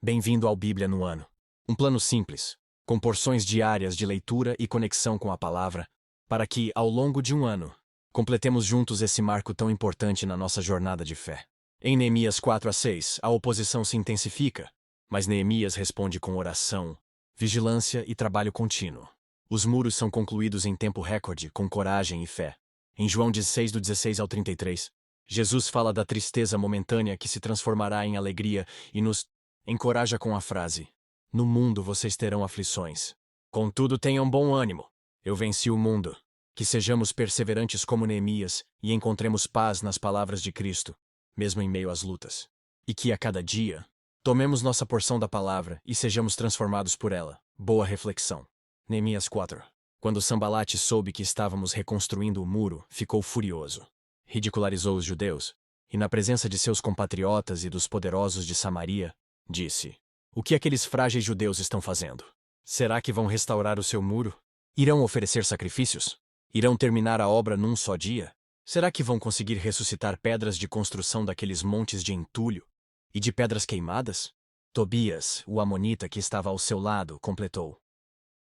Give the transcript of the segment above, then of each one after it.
Bem-vindo ao Bíblia no Ano. Um plano simples, com porções diárias de leitura e conexão com a palavra, para que, ao longo de um ano, completemos juntos esse marco tão importante na nossa jornada de fé. Em Neemias 4-6, a oposição se intensifica, mas Neemias responde com oração, vigilância e trabalho contínuo. Os muros são concluídos em tempo recorde, com coragem e fé. Em João 16, do 16 ao 33, Jesus fala da tristeza momentânea que se transformará em alegria e nos encoraja com a frase: "No mundo vocês terão aflições. Contudo, tenham bom ânimo. Eu venci o mundo." Que sejamos perseverantes como Neemias e encontremos paz nas palavras de Cristo, mesmo em meio às lutas. E que a cada dia, tomemos nossa porção da palavra e sejamos transformados por ela. Boa reflexão. Neemias 4. Quando Sambalate soube que estávamos reconstruindo o muro, ficou furioso. Ridicularizou os judeus, e na presença de seus compatriotas e dos poderosos de Samaria, disse: "O que aqueles frágeis judeus estão fazendo? Será que vão restaurar o seu muro? Irão oferecer sacrifícios? Irão terminar a obra num só dia? Será que vão conseguir ressuscitar pedras de construção daqueles montes de entulho e de pedras queimadas?" Tobias, o amonita que estava ao seu lado, completou: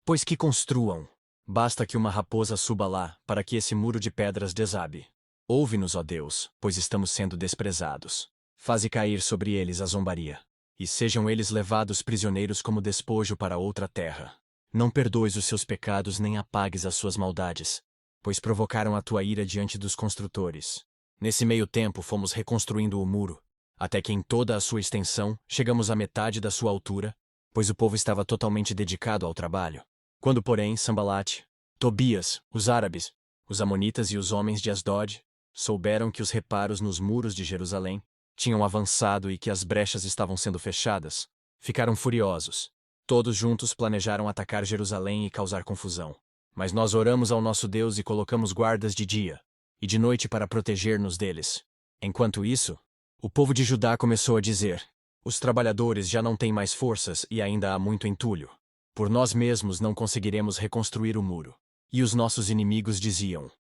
"Pois que construam. Basta que uma raposa suba lá, para que esse muro de pedras desabe. Ouve-nos, ó Deus, pois estamos sendo desprezados. Faze cair sobre eles a zombaria, e sejam eles levados prisioneiros como despojo para outra terra. Não perdoes os seus pecados nem apagues as suas maldades, pois provocaram a tua ira diante dos construtores." Nesse meio tempo fomos reconstruindo o muro, até que em toda a sua extensão chegamos à metade da sua altura, pois o povo estava totalmente dedicado ao trabalho. Quando, porém, Sambalate, Tobias, os árabes, os amonitas e os homens de Asdod souberam que os reparos nos muros de Jerusalém tinham avançado e que as brechas estavam sendo fechadas, ficaram furiosos. Todos juntos planejaram atacar Jerusalém e causar confusão. Mas nós oramos ao nosso Deus e colocamos guardas de dia e de noite para proteger-nos deles. Enquanto isso, o povo de Judá começou a dizer: "Os trabalhadores já não têm mais forças e ainda há muito entulho. Por nós mesmos não conseguiremos reconstruir o muro." E os nossos inimigos diziam: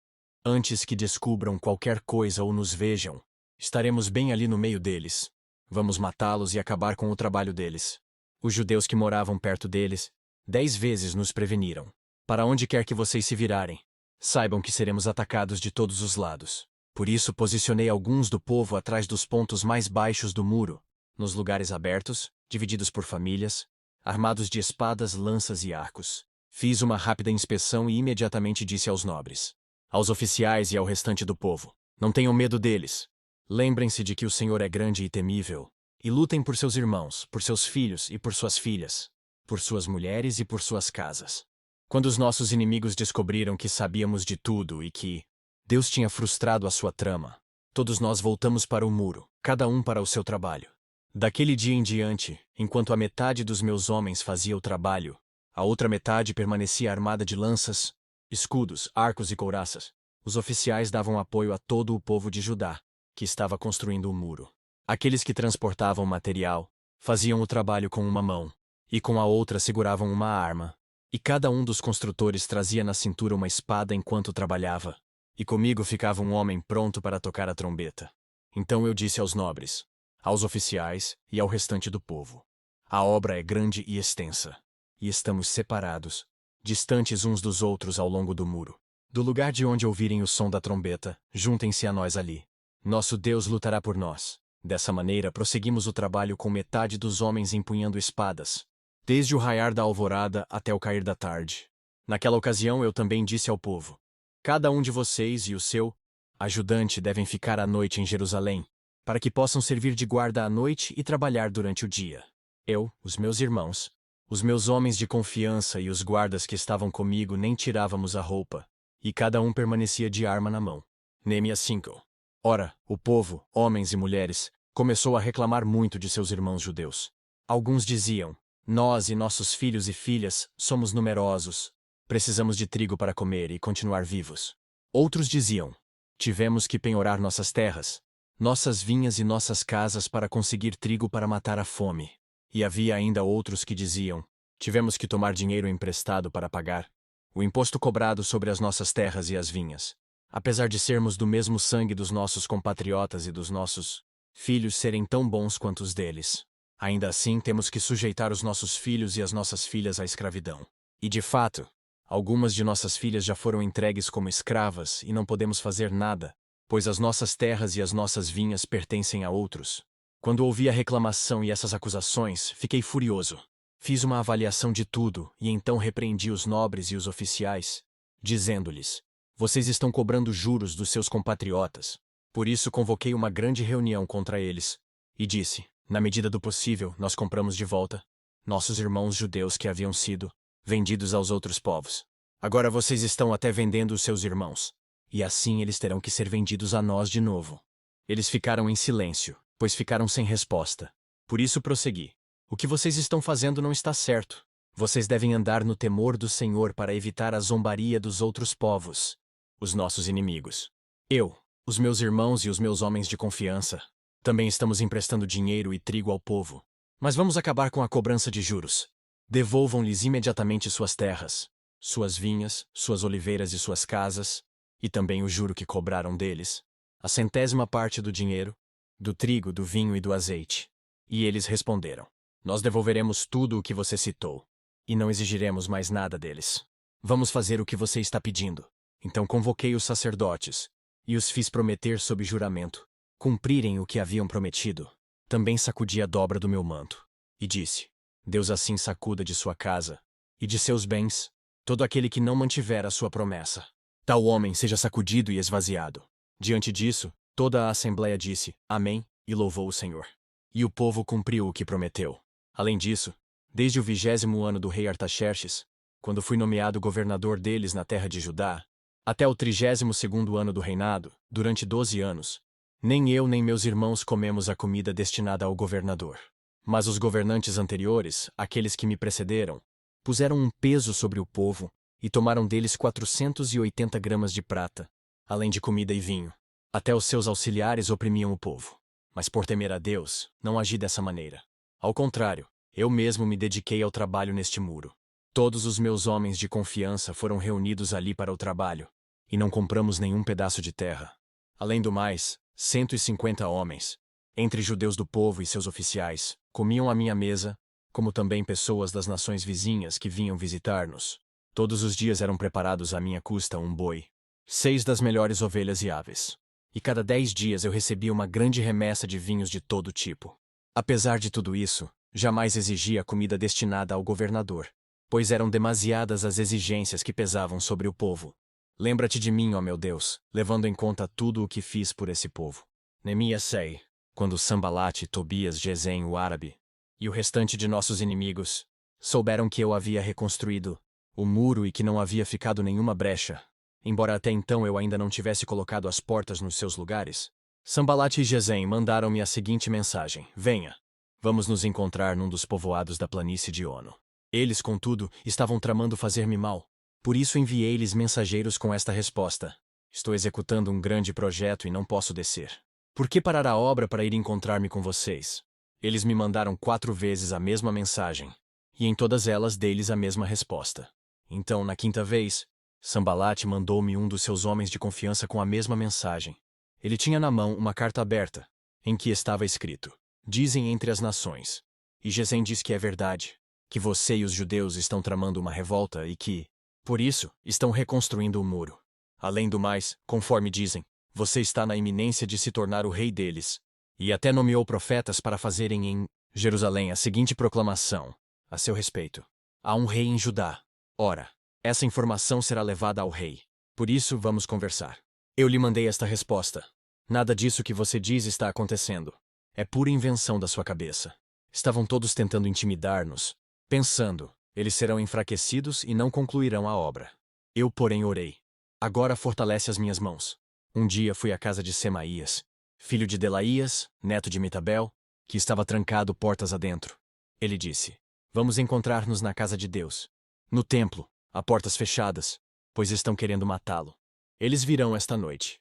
"Antes que descubram qualquer coisa ou nos vejam, estaremos bem ali no meio deles. Vamos matá-los e acabar com o trabalho deles." Os judeus que moravam perto deles 10 vezes nos preveniram: "Para onde quer que vocês se virarem, saibam que seremos atacados de todos os lados." Por isso posicionei alguns do povo atrás dos pontos mais baixos do muro, nos lugares abertos, divididos por famílias, armados de espadas, lanças e arcos. Fiz uma rápida inspeção e imediatamente disse aos nobres, aos oficiais e ao restante do povo: "Não tenham medo deles. Lembrem-se de que o Senhor é grande e temível, e lutem por seus irmãos, por seus filhos e por suas filhas, por suas mulheres e por suas casas." Quando os nossos inimigos descobriram que sabíamos de tudo e que Deus tinha frustrado a sua trama, todos nós voltamos para o muro, cada um para o seu trabalho. Daquele dia em diante, enquanto a metade dos meus homens fazia o trabalho, a outra metade permanecia armada de lanças, escudos, arcos e couraças. Os oficiais davam apoio a todo o povo de Judá, que estava construindo o muro. Aqueles que transportavam material faziam o trabalho com uma mão, e com a outra seguravam uma arma. E cada um dos construtores trazia na cintura uma espada enquanto trabalhava. E comigo ficava um homem pronto para tocar a trombeta. Então eu disse aos nobres, aos oficiais e ao restante do povo: "A obra é grande e extensa, e estamos separados, distantes uns dos outros ao longo do muro. Do lugar de onde ouvirem o som da trombeta, juntem-se a nós ali. Nosso Deus lutará por nós." Dessa maneira, prosseguimos o trabalho com metade dos homens empunhando espadas, desde o raiar da alvorada até o cair da tarde. Naquela ocasião eu também disse ao povo: "Cada um de vocês e o seu ajudante devem ficar à noite em Jerusalém, para que possam servir de guarda à noite e trabalhar durante o dia. Eu, os meus irmãos, os meus homens de confiança e os guardas que estavam comigo nem tirávamos a roupa, e cada um permanecia de arma na mão." Neemias 5. Ora, o povo, homens e mulheres, começou a reclamar muito de seus irmãos judeus. Alguns diziam: "Nós e nossos filhos e filhas somos numerosos. Precisamos de trigo para comer e continuar vivos." Outros diziam: "Tivemos que penhorar nossas terras, nossas vinhas e nossas casas para conseguir trigo para matar a fome." E havia ainda outros que diziam: "Tivemos que tomar dinheiro emprestado para pagar o imposto cobrado sobre as nossas terras e as vinhas. Apesar de sermos do mesmo sangue dos nossos compatriotas e dos nossos filhos serem tão bons quanto os deles, Ainda assim, temos que sujeitar os nossos filhos e as nossas filhas à escravidão. E de fato, algumas de nossas filhas já foram entregues como escravas e não podemos fazer nada, pois as nossas terras e as nossas vinhas pertencem a outros. Quando ouvi a reclamação e essas acusações, fiquei furioso. Fiz uma avaliação de tudo e então repreendi os nobres e os oficiais, dizendo-lhes: vocês estão cobrando juros dos seus compatriotas. Por isso convoquei uma grande reunião contra eles e disse: na medida do possível, nós compramos de volta nossos irmãos judeus que haviam sido vendidos aos outros povos. Agora vocês estão até vendendo os seus irmãos, e assim eles terão que ser vendidos a nós de novo. Eles ficaram em silêncio, pois ficaram sem resposta. Por isso prossegui: o que vocês estão fazendo não está certo. Vocês devem andar no temor do Senhor para evitar a zombaria dos outros povos, os nossos inimigos. Eu, os meus irmãos e os meus homens de confiança, também estamos emprestando dinheiro e trigo ao povo. Mas vamos acabar com a cobrança de juros. Devolvam-lhes imediatamente suas terras, suas vinhas, suas oliveiras e suas casas, e também o juro que cobraram deles, a 100ª parte do dinheiro, do trigo, do vinho e do azeite. E eles responderam: nós devolveremos tudo o que você citou, e não exigiremos mais nada deles. Vamos fazer o que você está pedindo. Então convoquei os sacerdotes, e os fiz prometer sob juramento cumprirem o que haviam prometido. Também sacudi a dobra do meu manto, e disse: Deus assim sacuda de sua casa, e de seus bens, todo aquele que não mantiver a sua promessa. Tal homem seja sacudido e esvaziado. Diante disso, toda a assembleia disse: Amém, e louvou o Senhor. E o povo cumpriu o que prometeu. Além disso, desde o 20º ano do rei Artaxerxes, quando fui nomeado governador deles na terra de Judá, até o 32º ano do reinado, durante 12 anos, nem eu nem meus irmãos comemos a comida destinada ao governador. Mas os governantes anteriores, aqueles que me precederam, puseram um peso sobre o povo e tomaram deles 480 gramas de prata, além de comida e vinho. Até os seus auxiliares oprimiam o povo. Mas por temer a Deus, não agi dessa maneira. Ao contrário, eu mesmo me dediquei ao trabalho neste muro. Todos os meus homens de confiança foram reunidos ali para o trabalho, e não compramos nenhum pedaço de terra. Além do mais, 150 homens, entre judeus do povo e seus oficiais, comiam à minha mesa, como também pessoas das nações vizinhas que vinham visitar-nos. Todos os dias eram preparados à minha custa um boi, 6 das melhores ovelhas e aves. E cada 10 dias eu recebia uma grande remessa de vinhos de todo tipo. Apesar de tudo isso, jamais exigia comida destinada ao governador, pois eram demasiadas as exigências que pesavam sobre o povo. Lembra-te de mim, ó meu Deus, levando em conta tudo o que fiz por esse povo. Neemias 6. Quando Sambalate, Tobias, Gesem, o árabe, e o restante de nossos inimigos, souberam que eu havia reconstruído o muro e que não havia ficado nenhuma brecha, embora até então eu ainda não tivesse colocado as portas nos seus lugares, Sambalate e Gesem mandaram-me a seguinte mensagem: Venha, vamos nos encontrar num dos povoados da planície de Ono. Eles, contudo, estavam tramando fazer-me mal. Por isso enviei-lhes mensageiros com esta resposta: Estou executando um grande projeto e não posso descer. Por que parar a obra para ir encontrar-me com vocês? Eles me mandaram 4 vezes a mesma mensagem, e em todas elas dei-lhes a mesma resposta. Então, na 5ª vez, Sambalate mandou-me um dos seus homens de confiança com a mesma mensagem. Ele tinha na mão uma carta aberta, em que estava escrito: Dizem entre as nações. E Gesem diz que é verdade, que você e os judeus estão tramando uma revolta e que, por isso, estão reconstruindo o muro. Além do mais, conforme dizem, você está na iminência de se tornar o rei deles. E até nomeou profetas para fazerem em Jerusalém a seguinte proclamação a seu respeito: Há um rei em Judá. Ora, essa informação será levada ao rei. Por isso, vamos conversar. Eu lhe mandei esta resposta: Nada disso que você diz está acontecendo. É pura invenção da sua cabeça. Estavam todos tentando intimidar-nos, pensando: eles serão enfraquecidos e não concluirão a obra. Eu, porém, orei: Agora fortalece as minhas mãos. Um dia fui à casa de Semaías, filho de Delaías, neto de Mitabel, que estava trancado portas adentro. Ele disse: Vamos encontrar-nos na casa de Deus, no templo, a portas fechadas, pois estão querendo matá-lo. Eles virão esta noite.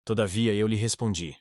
Todavia eu lhe respondi: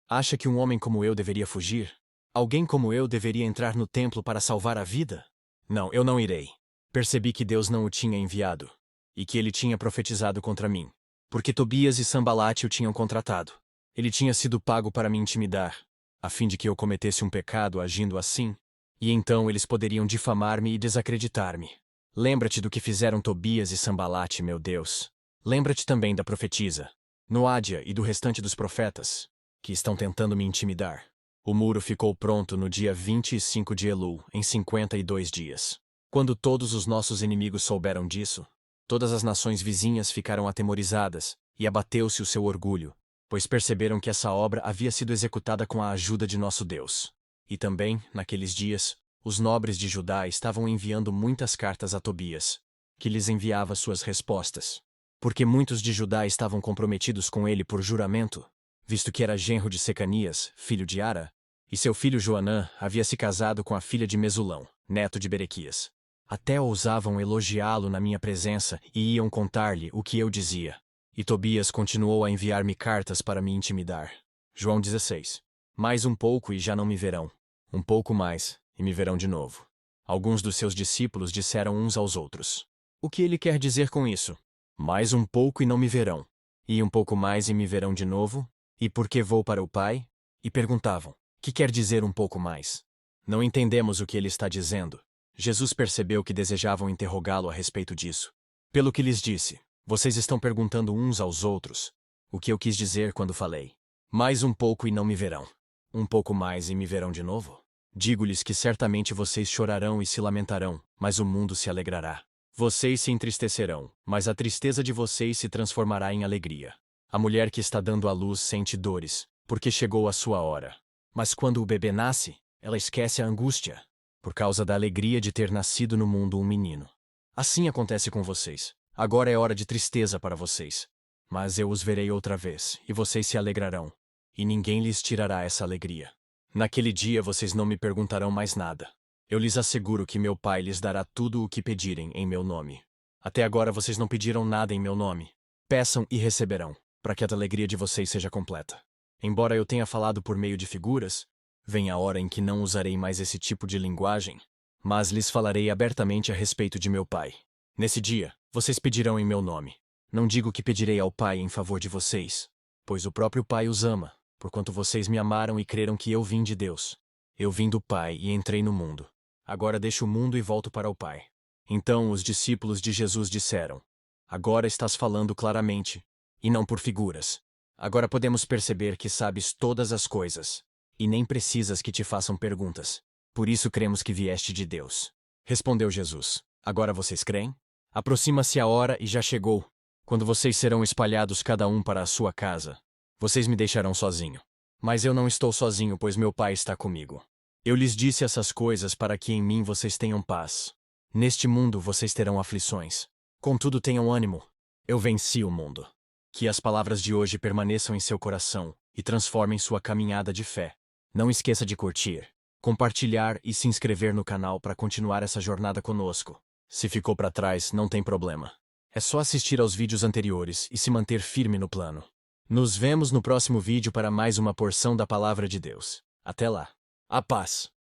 Acha que um homem como eu deveria fugir? Alguém como eu deveria entrar no templo para salvar a vida? Não, eu não irei. Percebi que Deus não o tinha enviado, e que ele tinha profetizado contra mim, porque Tobias e Sambalate o tinham contratado. Ele tinha sido pago para me intimidar, a fim de que eu cometesse um pecado agindo assim. E então eles poderiam difamar-me e desacreditar-me. Lembra-te do que fizeram Tobias e Sambalate, meu Deus. Lembra-te também da profetisa, Noádia e do restante dos profetas, que estão tentando me intimidar. O muro ficou pronto no dia 25 de Elul, em 52 dias. Quando todos os nossos inimigos souberam disso, todas as nações vizinhas ficaram atemorizadas, e abateu-se o seu orgulho, pois perceberam que essa obra havia sido executada com a ajuda de nosso Deus. E também, naqueles dias, os nobres de Judá estavam enviando muitas cartas a Tobias, que lhes enviava suas respostas, porque muitos de Judá estavam comprometidos com ele por juramento, visto que era genro de Secanias, filho de Ara, e seu filho Joanã havia se casado com a filha de Mesulão, neto de Berequias. Até ousavam elogiá-lo na minha presença e iam contar-lhe o que eu dizia. E Tobias continuou a enviar-me cartas para me intimidar. João 16. Mais um pouco e já não me verão. Um pouco mais, e me verão de novo. Alguns dos seus discípulos disseram uns aos outros: o que ele quer dizer com isso? Mais um pouco e não me verão. E um pouco mais e me verão de novo? E por que vou para o Pai? E perguntavam: que quer dizer um pouco mais? Não entendemos o que ele está dizendo. Jesus percebeu que desejavam interrogá-lo a respeito disso. Pelo que lhes disse: vocês estão perguntando uns aos outros o que eu quis dizer quando falei: mais um pouco e não me verão. Um pouco mais e me verão de novo? Digo-lhes que certamente vocês chorarão e se lamentarão, mas o mundo se alegrará. Vocês se entristecerão, mas a tristeza de vocês se transformará em alegria. A mulher que está dando à luz sente dores, porque chegou a sua hora. Mas quando o bebê nasce, ela esquece a angústia, por causa da alegria de ter nascido no mundo um menino. Assim acontece com vocês. Agora é hora de tristeza para vocês. Mas eu os verei outra vez, e vocês se alegrarão. E ninguém lhes tirará essa alegria. Naquele dia vocês não me perguntarão mais nada. Eu lhes asseguro que meu Pai lhes dará tudo o que pedirem em meu nome. Até agora vocês não pediram nada em meu nome. Peçam e receberão, para que a alegria de vocês seja completa. Embora eu tenha falado por meio de figuras, vem a hora em que não usarei mais esse tipo de linguagem, mas lhes falarei abertamente a respeito de meu Pai. Nesse dia, vocês pedirão em meu nome. Não digo que pedirei ao Pai em favor de vocês, pois o próprio Pai os ama, porquanto vocês me amaram e creram que eu vim de Deus. Eu vim do Pai e entrei no mundo. Agora deixo o mundo e volto para o Pai. Então os discípulos de Jesus disseram: agora estás falando claramente, e não por figuras. Agora podemos perceber que sabes todas as coisas, e nem precisas que te façam perguntas. Por isso cremos que vieste de Deus. Respondeu Jesus: agora vocês creem? Aproxima-se a hora e já chegou, quando vocês serão espalhados cada um para a sua casa. Vocês me deixarão sozinho. Mas eu não estou sozinho, pois meu Pai está comigo. Eu lhes disse essas coisas para que em mim vocês tenham paz. Neste mundo vocês terão aflições. Contudo tenham ânimo. Eu venci o mundo. Que as palavras de hoje permaneçam em seu coração e transformem sua caminhada de fé. Não esqueça de curtir, compartilhar e se inscrever no canal para continuar essa jornada conosco. Se ficou para trás, não tem problema. É só assistir aos vídeos anteriores e se manter firme no plano. Nos vemos no próximo vídeo para mais uma porção da Palavra de Deus. Até lá. A paz.